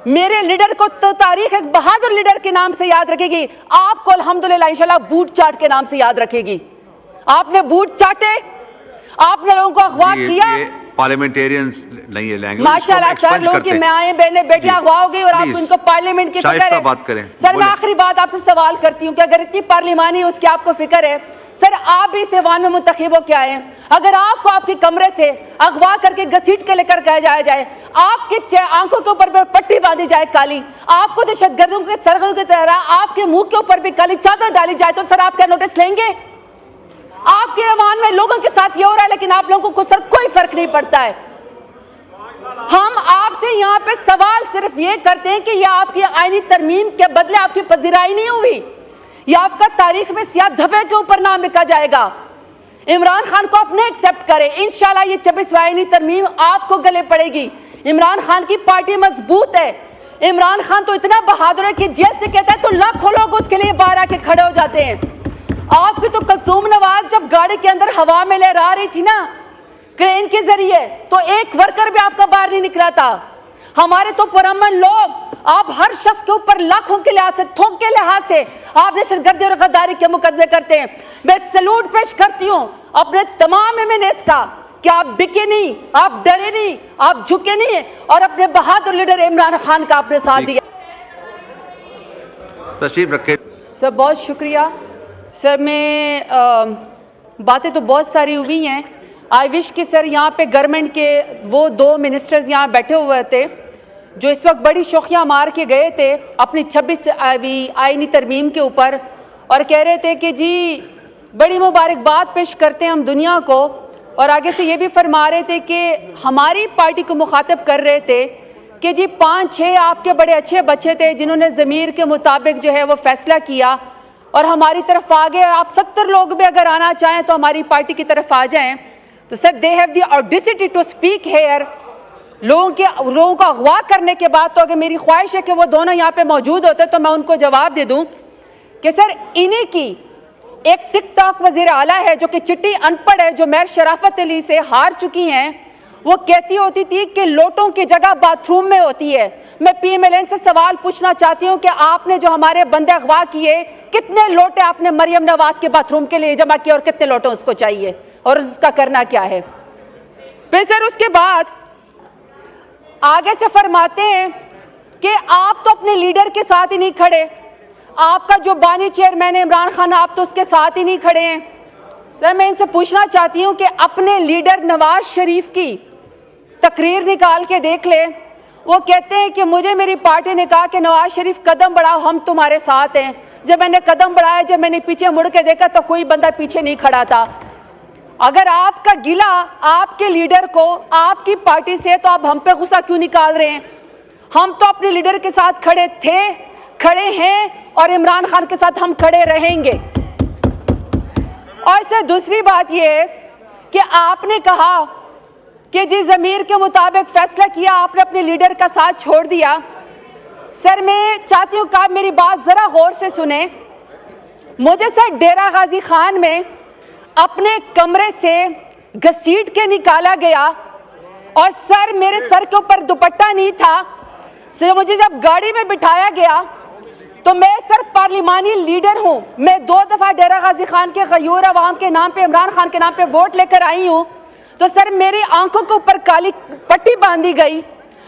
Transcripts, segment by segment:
मेरे लीडर को तो तारीख एक बहादुर लीडर के नाम से याद रखेगी, आपको अल्हम्दुलिल्लाह इंशाल्लाह बूट चाट के नाम से याद रखेगी। आपने बूट चाटे, आपने लोगों को अगवा किया। पार्लियामेंटेरियंस नहीं है लैंग्वेज, माशाल्लाह सर, लोगों की माएं बहनें बेटियां अगवा हो गई और आप इनको पार्लियामेंट की फिक्र है। बात करें सर, मैं आखिरी बात आपसे सवाल करती हूँ कि अगर इतनी पार्लिमानी उसकी आपको फिक्र है, सर आप भी इस ऐवान में मुंतखब होकर आए हैं, अगर आपको आपके कमरे से अगवा करके घसीट के लेकर कहा जाए, आपके आंखों के ऊपर पट्टी बांधी जाए काली, आपको दहशतगर्दों के सरगर्दों की तरह आपके मुंह के ऊपर भी काली चादर डाली जाए, तो सर आप क्या नोटिस लेंगे? आपके ऐवान में लोगों के साथ ये हो रहा है, लेकिन आप लोगों को सर कोई फर्क नहीं पड़ता है। हम आपसे यहाँ पे सवाल सिर्फ ये करते हैं कि ये आपकी आईनी तरमीम के बदले आपकी पजीराई नहीं हुई, ये आपका तारीख में सियाह धब्बे के ऊपर नाम लिखा जाएगा। इमरान खान को अपने एक्सेप्ट करें, इंशाल्लाह ये 26वीं आईनी तरमीम आपको गले पड़ेगी। इमरान खान की पार्टी मजबूत है, इमरान खान तो इतना बहादुर है कि जेल से कहता है तो लाखों लोग उसके लिए बाहर आके खड़े हो जाते हैं। आपकी तो कुलसूम नवाज जब गाड़ी के अंदर हवा में लहरा रही थी ना क्रेन के जरिए, तो एक वर्कर भी आपका बाहर नहीं निकला था। हमारे तो पुरअमन लोग, आप हर शख्स के ऊपर लाखों के लिहाज से, थोक के लिहाज से आप दहशतगर्दी और गद्दारी के मुकदमे करते हैं। मैं सैल्यूट पेश करती हूँ अपने तमाम एमएनएस का कि आप बिके नहीं, आप डरे नहीं, आप झुके नहीं और अपने बहादुर लीडर इमरान खान का आपने साथ दिया। तशरीफ रखे सर, बहुत शुक्रिया सर। मैं बातें तो बहुत सारी हुई हैं। आई विश कि सर यहाँ पे गवर्नमेंट के वो 2 मिनिस्टर्स यहाँ बैठे हुए थे जो इस वक्त बड़ी शोखियाँ मार के गए थे अपनी 26वीं आईनी तरमीम के ऊपर और कह रहे थे कि जी बड़ी मुबारकबाद पेश करते हैं हम दुनिया को, और आगे से ये भी फरमा रहे थे कि हमारी पार्टी को मुखातब कर रहे थे कि जी 5-6 आपके बड़े अच्छे बच्चे थे जिन्होंने ज़मीर के मुताबिक जो है वो फैसला किया और हमारी तरफ आ गए। आप 70 लोग भी अगर आना चाहें तो हमारी पार्टी की तरफ आ जाएं। तो sir, they have the audacity to speak here. लोगों को अगवा करने के बाद तो अगर मेरी ख्वाहिश है कि वो दोनों यहाँ पे मौजूद होते तो मैं उनको जवाब दे दूं कि सर इन्हीं की एक टिकटॉक वजीर आला है जो कि चिट्टी अनपढ़ है, जो मेयर शराफत अली से हार चुकी हैं। वो कहती होती थी कि लोटों की जगह बाथरूम में होती है। मैं पीएमएलएन से सवाल पूछना चाहती हूँ कि आपने जो हमारे बंदे अगवा किए, कितने लोटे आपने मरियम नवाज के बाथरूम के लिए जमा किए और कितने लोटे उसको चाहिए और उसका करना क्या है? फिर सर उसके बाद आगे से फरमाते हैं कि आप तो अपने लीडर के साथ ही नहीं खड़े, आपका जो बानी चेयरमैन है इमरान खान, आप तो उसके साथ ही नहीं खड़े हैं। सर, मैं इनसे पूछना चाहती हूँ कि अपने लीडर नवाज शरीफ की तकरीर निकाल के देख ले। वो कहते हैं कि मुझे मेरी पार्टी ने कहा कि नवाज शरीफ कदम बढ़ाओ, हम तुम्हारे साथ हैं। जब मैंने कदम बढ़ाया, जब मैंने पीछे मुड़ के देखा तो कोई बंदा पीछे नहीं खड़ा था। अगर आपका गिला आपके लीडर को आपकी पार्टी से, तो आप हम पे गुस्सा क्यों निकाल रहे हैं? हम तो अपने लीडर के साथ खड़े थे, खड़े हैं और इमरान खान के साथ हम खड़े रहेंगे। और सर दूसरी बात यह है कि आपने कहा कि जी ज़मीर के मुताबिक फैसला किया, आपने अपने लीडर का साथ छोड़ दिया। सर, मैं चाहती हूँ कि आप मेरी बात ज़रा गौर से सुने। मुझे सर डेरा गाजी खान में अपने कमरे से घसीट के निकाला गया और सर मेरे सर के ऊपर दुपट्टा नहीं था। सर, मुझे जब गाड़ी में बिठाया गया तो मैं सर पार्लिमानी लीडर हूँ, मैं 2 दफ़ा डेरा गाजी खान के गयूर अवाम के नाम पे, इमरान खान के नाम पे वोट लेकर आई हूँ। तो सर मेरी आंखों के ऊपर काली पट्टी बांधी गई,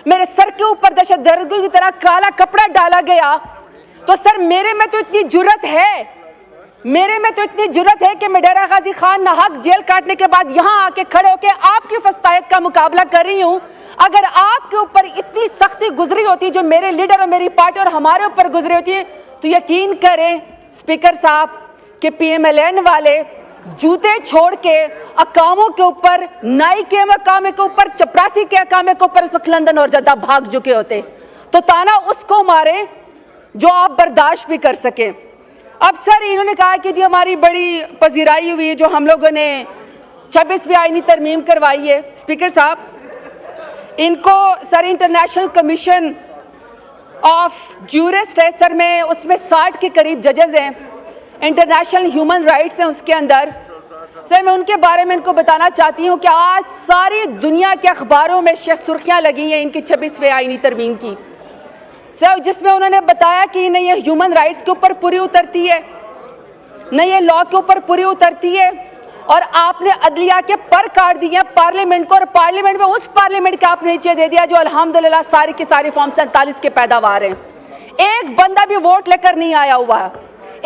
मेरे सर के ऊपर दहशतगर्दी की तरह काला कपड़ा डाला गया। तो सर मेरे में तो इतनी जुर्रत है, कि मैं डेरा गाजी खान नाहक जेल काटने के बाद यहाँ आके खड़े होके आपकी फस्तायत का मुकाबला कर रही हूँ। अगर आपके ऊपर इतनी सख्ती गुजरी होती जो मेरे लीडर और मेरी पार्टी और हमारे ऊपर गुजरी होती है, तो यकीन करें स्पीकर साहब कि पीएमएलएन वाले जूते छोड़ के अकामों के ऊपर, नाई के मकामे के ऊपर, चपरासी के अकामे के ऊपर इस वक्त लंदन और जद्दा भाग चुके होते। तो ताना उसको मारे जो आप बर्दाश्त भी कर सके। अब सर इन्होंने कहा कि जी हमारी बड़ी पजीराई हुई है जो हम लोगों ने 26वीं आईनी तरमीम करवाई है। स्पीकर साहब, इनको sir international commission of jurist है सर, में उसमें 60 के करीब जजेस हैं, इंटरनेशनल ह्यूमन राइट्स हैं उसके अंदर। सर मैं उनके बारे में इनको बताना चाहती हूँ कि आज सारी दुनिया के अखबारों में सुर्खियाँ लगी हैं इनकी 26वीं आईनी तरमीम की। सर जिसमें उन्होंने बताया कि न ये ह्यूमन राइट्स के ऊपर पूरी उतरती है, न ये लॉ के ऊपर पूरी उतरती है, और आपने अदलिया के पर काट दिए पार्लियामेंट को, और पार्लियामेंट में उस पार्लियामेंट का आपने नीचे दे दिया जो अल्हम्दुलिल्लाह सारी की सारी फॉर्म 47 के पैदावार हैं। एक बंदा भी वोट लेकर नहीं आया हुआ है,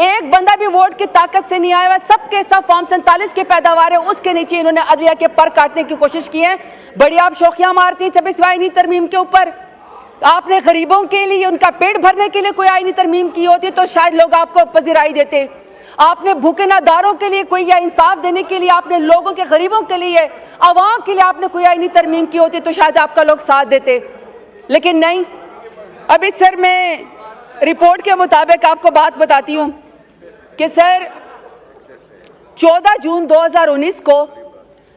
एक बंदा भी वोट की ताकत से नहीं आया हुआ, सबके सब फॉर्म 47 के पैदावार है, उसके नीचे इन्होंने अदलिया के पर काटने की कोशिश की है। बड़ी आप शोखियां मारती हैं 26वें आईनी तरमीम के ऊपर। आपने गरीबों के लिए, उनका पेट भरने के लिए कोई आईनी तरमीम की होती तो शायद लोग आपको पजीराई देते। आपने भूखे नादारों के लिए कोई, या इंसाफ देने के लिए आपने लोगों के, गरीबों के लिए, अवाम के लिए आपने कोई आईनी तरमीम की होती तो शायद आपका लोग साथ देते, लेकिन नहीं। अभी सर मैं रिपोर्ट के मुताबिक आपको बात बताती हूँ कि सर 14 जून 2019 को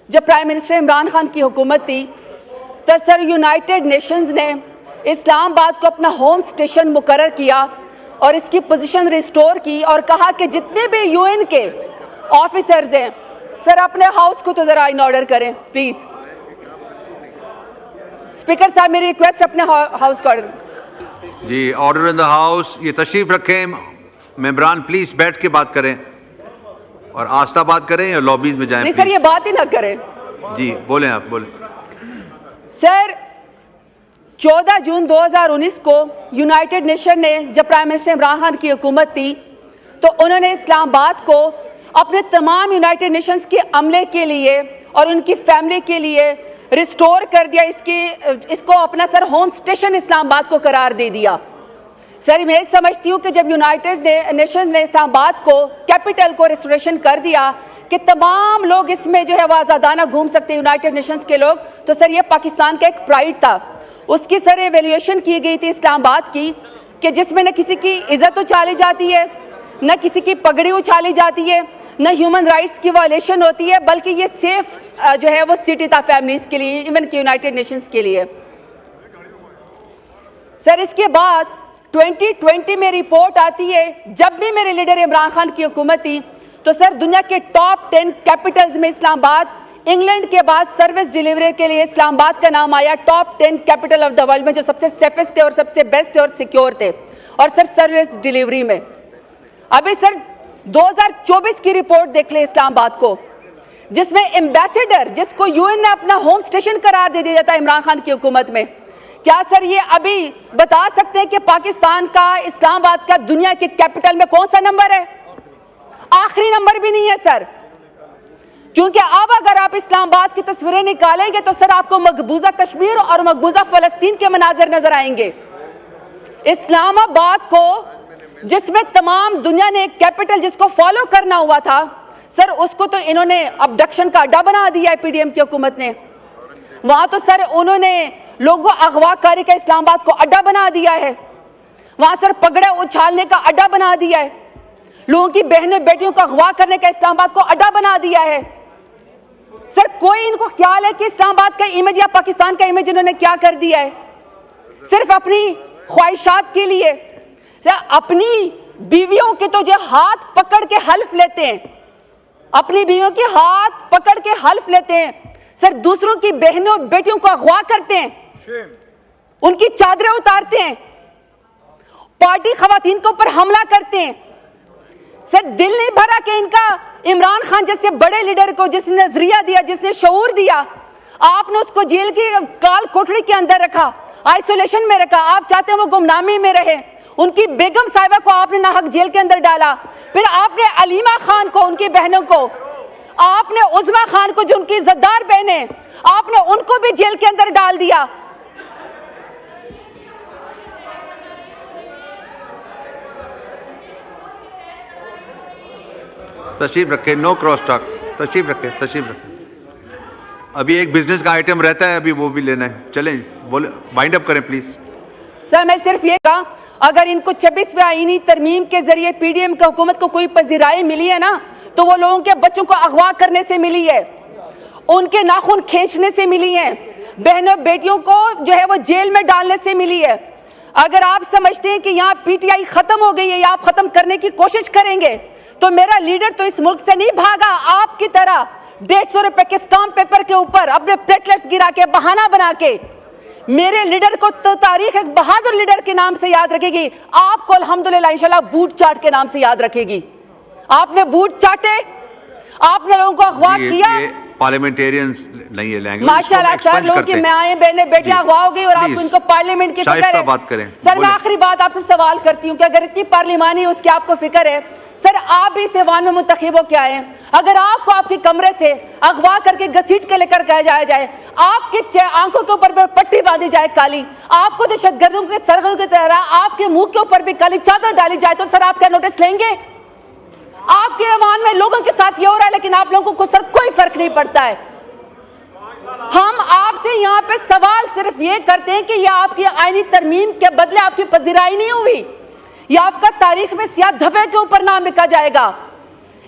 जब प्राइम मिनिस्टर इमरान खान की हुकूमत थी तो सर यूनाइटेड नेशंस ने इस्लामाबाद को अपना होम स्टेशन मुकर्रर किया और इसकी पोजीशन रिस्टोर की, और कहा कि जितने भी यूएन के ऑफिसर्स हैं सर अपने हाउस को तो ज़रा इन ऑर्डर करें प्लीज़। स्पीकर साहब मेरी रिक्वेस्ट अपने हाउस को ऑर्डर। जी, ऑर्डर इन द हाउस। ये तशरीफ रखें मेंबरान, प्लीज बैठ के बात करें और आस्था बात करें या लॉबीज में जाएं। नहीं सर ये बात ही ना करें। जी बोलें, आप बोलें। सर 14 जून 2019 को यूनाइटेड नेशन ने, जब प्राइम मिनिस्टर इमरान खान की हुकूमत थी तो उन्होंने इस्लामाबाद को अपने तमाम यूनाइटेड नेशंस के अमले के लिए और उनकी फैमिली के लिए रिस्टोर कर दिया, इसको अपना सर होम स्टेशन इस्लामाबाद को करार दे दिया। सर मैं समझती हूँ कि जब यूनाइटेड नेशंस ने इस्लामाबाद को, कैपिटल को रिस्टोरेशन कर दिया कि तमाम लोग इसमें जो है वो आज़ादाना घूम सकते हैं यूनाइटेड नेशंस के लोग, तो सर ये पाकिस्तान का एक प्राइड था। उसकी सर एवेल्यूएशन की गई थी इस्लामाबाद की कि जिसमें न किसी की इज्जत उछाली जाती है, न किसी की पगड़ी उछाली जाती है, न ह्यूमन राइट्स की वायलेशन होती है, बल्कि ये सेफ जो है वो सिटी था फैमिलीज के लिए, इवन कि यूनाइटेड नेशंस के लिए। सर इसके बाद 2020 में रिपोर्ट आती है, जब भी मेरे लीडर इमरान खान की हुकूमत थी तो सर दुनिया के टॉप 10 कैपिटल्स में इस्लामाबाद, इंग्लैंड के बाद सर्विस डिलीवरी के लिए इस्लामाबाद का नाम आया top 10 capital of the world में, जो सबसे सेफेस्ट थे और सबसे बेस्ट थे और सिक्योर थे, और सर सर्विस डिलीवरी में। अभी सर 2024 की रिपोर्ट देख ले इस्लामाबाद को, जिसमें एम्बेसडर, जिसको यूएन ने अपना होम स्टेशन करार दे दिया था इमरान खान की हुकूमत में, क्या सर ये अभी बता सकते हैं कि पाकिस्तान का, इस्लामाबाद का दुनिया के कैपिटल में कौन सा नंबर है? आखिरी नंबर भी नहीं है सर, क्योंकि अब अगर आप इस्लामाबाद की तस्वीरें निकालेंगे तो सर आपको मकबूजा कश्मीर और मकबूजा फलस्तीन के मनाजर नजर आएंगे। इस्लामाबाद को, जिसमें तमाम दुनिया ने एक कैपिटल जिसको फॉलो करना हुआ था, सर उसको तो इन्होंने अबडक्शन का अड्डा बना दिया है पीडीएम की हुकूमत ने। वहां तो सर उन्होंने लोगों अगवाकारी का इस्लामाबाद को अड्डा बना दिया है, वहां सर पगड़े उछालने का अड्डा बना दिया है, लोगों की बहनें बेटियों को अगवा करने का इस्लामाबाद को अड्डा बना दिया है। सर कोई इनको ख्याल है कि इस्लामाबाद का इमेज या पाकिस्तान का इमेज इन्होंने क्या कर दिया है? सिर्फ अपनी ख्वाहिशात के लिए सर अपनी बीवियों के तो जो हाथ पकड़ के हल्फ लेते हैं, अपनी बीवियों के हाथ पकड़ के हल्फ लेते हैं, सर दूसरों की बहनों बेटियों को अगवा करते हैं, उनकी चादरें उतारते हैं, पार्टी खवातीन के ऊपर हमला करते हैं। सर दिल नहीं भरा कि इनका इमरान खान जैसे बड़े लीडर को, जिसने नजरिया दिया, जिसने शऊर दिया, आपने उसको जेल की काल कोठरी के अंदर रखा, आइसोलेशन में रखा। आप चाहते हैं वो गुमनामी में रहे। उनकी बेगम साहिबा को आपने नाहक जेल के अंदर डाला, फिर आपने अलीमा खान को, उनकी बहनों को, आपने उज़मा खान को जो उनकी इज्जतदार बहनें, आपने उनको भी जेल के अंदर डाल दिया। तशरीफ रखें, नो क्रॉस टॉक। तशरीफ रखें, तशरीफ रखें। अभी एक बिजनेस का आइटम रहता है, अभी वो भी लेना है। चलें, बोले, वाइंड अप करें प्लीज। सर मैं सिर्फ ये कहा, अगर इनको 26वें आईनी तरमीम के जरिए पीडीएम की हुकूमत को कोई पजीराई मिली है ना, तो वो लोगों के बच्चों को अगवा करने से मिली है, उनके नाखून खींचने से मिली है, बहनों बेटियों को जो है वो जेल में डालने से मिली है। अगर आप समझते हैं कि यहाँ पीटीआई खत्म हो गई है या आप खत्म करने की कोशिश करेंगे, तो मेरा लीडर तो इस मुल्क से नहीं भागा आपकी तरह 150 रुपए के स्टाम्प पेपर के ऊपर अपने प्लेटलेट्स गिरा के, बहाना बना के। मेरे लीडर को तो तारीख एक बहादुर लीडर के नाम से याद रखेगी, आपको अल्हम्दुलिल्लाह इंशाल्लाह बूट चाट के नाम से याद रखेगी। आपने बूट चाटे, आपने लोगों को अगवा किया। पार्लियामेंटेरियंस नहीं है लैंग्वेज, माशाल्लाह सर, लोगों की माएं बहनें बेटियां अगवा हो गई और आपको इनको पार्लियामेंट की फिक्र है। बात करें सर, मैं आखिरी बात आपसे सवाल करती हूँ कि अगर इतनी पार्लिमानी उसकी आपको फिक्र है, सर आप भी इस ऐवान में मुंतखब हो के आए हैं, अगर आपको आपके कमरे से अगवा करके घसीट के लेकर गया जाए, आपके आंखों के ऊपर पट्टी बांधी जाए काली, आपको दहशतगर्दों के सरगों की तरह आपके मुंह के ऊपर भी काली चादर डाली जाए, तो सर आप क्या नोटिस लेंगे? आपके ऐवान में लोगों के साथ ये हो रहा है, लेकिन आप लोगों को सर कोई फर्क नहीं पड़ता है। हम आपसे यहाँ पे सवाल सिर्फ ये करते हैं कि ये आपकी आईनी तरमीम के बदले आपकी पजीराई नहीं हुई, ये आपका तारीख में सियाह धब्बे के ऊपर नाम लिखा जाएगा।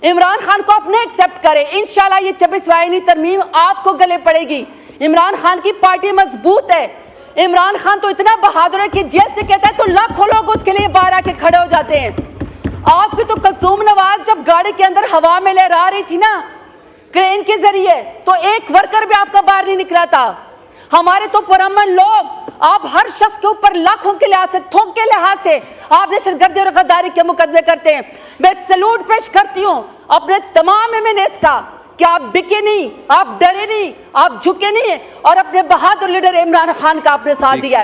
इमरान खान को अपने एक्सेप्ट करें, इंशाल्लाह ये 26वीं आईनी तरमीम आपको गले पड़ेगी। इमरान खान की पार्टी मजबूत है, इमरान खान तो इतना बहादुर है कि जेल से कहता है तो लाखों लोग उसके लिए बाहर आके खड़े हो जाते हैं। आपकी तो कुलसूम नवाज जब गाड़ी के अंदर हवा में लहरा रही थी ना क्रेन के जरिए, तो एक वर्कर भी आपका बाहर नहीं निकला था। हमारे तो पुरअमन लोग, आप हर शख्स के ऊपर लाखों के लिहाज से, थोक के लिहाज से आप दहशतगर्दी और गद्दारी के मुकदमे करते हैं। मैं सैल्यूट पेश करती हूँ अपने तमाम एमएनएस का कि आप बिके नहीं, आप डरे नहीं, आप झुके नहीं और अपने बहादुर लीडर इमरान खान का आपने साथ दिया है।